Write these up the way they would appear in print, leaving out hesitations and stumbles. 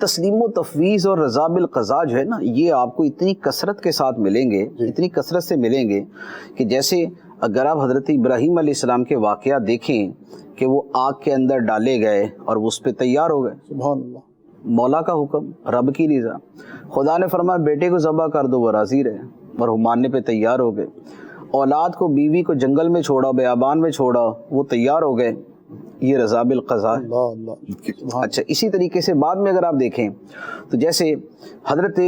تسلیم و تفویض اور رضا بالقضاء جو ہے نا، یہ آپ کو اتنی کثرت کے ساتھ ملیں گے، اتنی کثرت سے ملیں گے کہ جیسے اگر آپ حضرت ابراہیم علیہ السلام کے واقعات دیکھیں کہ وہ آگ کے اندر ڈالے گئے اور وہ اس پہ تیار ہو گئے، سبحان اللہ، مولا کا حکم، رب کی رضا، خدا نے فرمایا بیٹے کو ذبح کر دو، وہ راضی رہے اور وہ ماننے پہ تیار ہو گئے، اولاد کو، بیوی کو جنگل میں چھوڑا، بیابان میں چھوڑا، وہ تیار ہو گئے، یہ رضا بالقضاء ہے۔ اللہ اللہ۔ اچھا، اسی طریقے سے بعد میں اگر آپ دیکھیں تو جیسے حضرت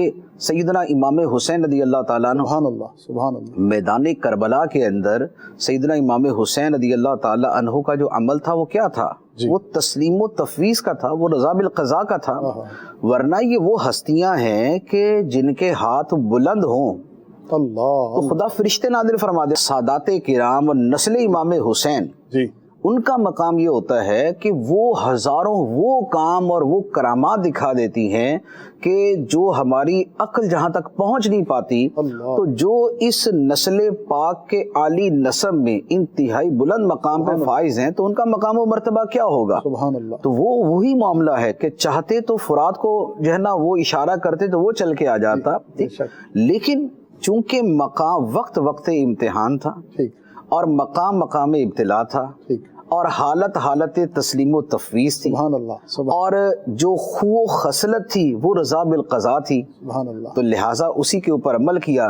سیدنا امام حسین رضی اللہ تعالیٰ عنہ، سبحان اللہ، سبحان اللہ، میدان کربلا کے اندر سیدنا امام حسین رضی اللہ تعالیٰ عنہ کا جو عمل تھا وہ کیا تھا؟ وہ تسلیم و تفویض کا تھا، وہ رضا بالقضاء کا تھا، ورنہ یہ وہ ہستیاں ہیں کہ جن کے ہاتھ بلند ہوں اللہ، تو خدا فرشتے نازل فرما دے۔ سادات کرام اور نسل امام حسین، جی، ان کا مقام یہ ہوتا ہے کہ وہ ہزاروں وہ کام اور وہ کرامات دکھا دیتی ہیں کہ جو ہماری عقل جہاں تک پہنچ نہیں پاتی، اللہ، تو جو اس نسل پاک کے عالی نسب میں انتہائی بلند مقام پہ فائز ہیں تو ان کا مقام و مرتبہ کیا ہوگا؟ سبحان اللہ، تو وہ وہی معاملہ ہے کہ چاہتے تو فرات کو جو ہے نا وہ اشارہ کرتے تو وہ چل کے آ جاتا، بے شک، لیکن چونکہ مقام وقت امتحان تھا ٹھیک، اور مقام ابتلا تھا، ٹھیک، اور حالت تسلیم و تفویض تھی، سبحان اللہ، سبحان اور جو خو و خصلت تھی وہ رضا بالقضاء تھی، سبحان اللہ، تو لہٰذا اسی کے اوپر عمل کیا،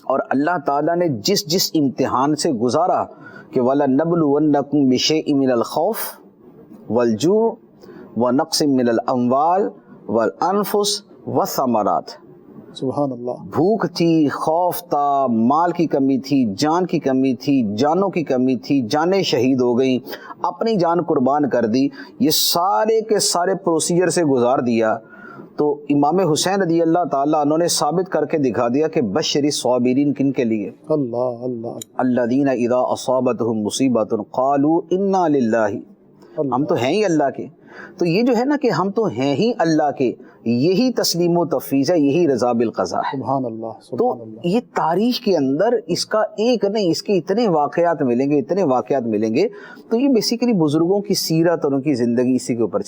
اور اللہ تعالیٰ نے جس امتحان سے گزارا کہ وَلَنَبْلُوَنَّكُمْ بِشَيْءٍ مِّنَ الْخَوْفِ وَالْجُوعِ وَنَقْصٍ مِّنَ الْأَمْوَالِ وَالْأَنفُسِ وَالثَّمَرَاتِ، سبحان اللہ، بھوک تھی، خوف تھا، مال کی کمی تھی، جان کی کمی تھی، جانوں کی کمی تھی، جانیں شہید ہو گئیں، اپنی جان قربان کر دی، یہ سارے کے سارے پروسیجر سے گزار دیا، تو امام حسین رضی اللہ تعالیٰ انہوں نے ثابت کر کے دکھا دیا کہ بشری الصابرین کن کے لیے؟ اللہ اللہ، الذین اذا اصابتہم مصیبۃ قالوا انا للہ، ہم تو ہیں ہی اللہ کے، تو یہ جو ہے نا کہ ہم تو ہیں ہی اللہ کے، یہی تسلیم و تفویض ہے، یہی رضا بالقضاء ہے۔ سبحان اللہ، تو سبحان اللہ، یہ تاریخ کے اندر اس کا ایک نہیں، اس کے اتنے واقعات ملیں گے، اتنے واقعات ملیں گے، تو یہ بیسیکلی بزرگوں کی سیرت اور ان کی زندگی اسی کے اوپر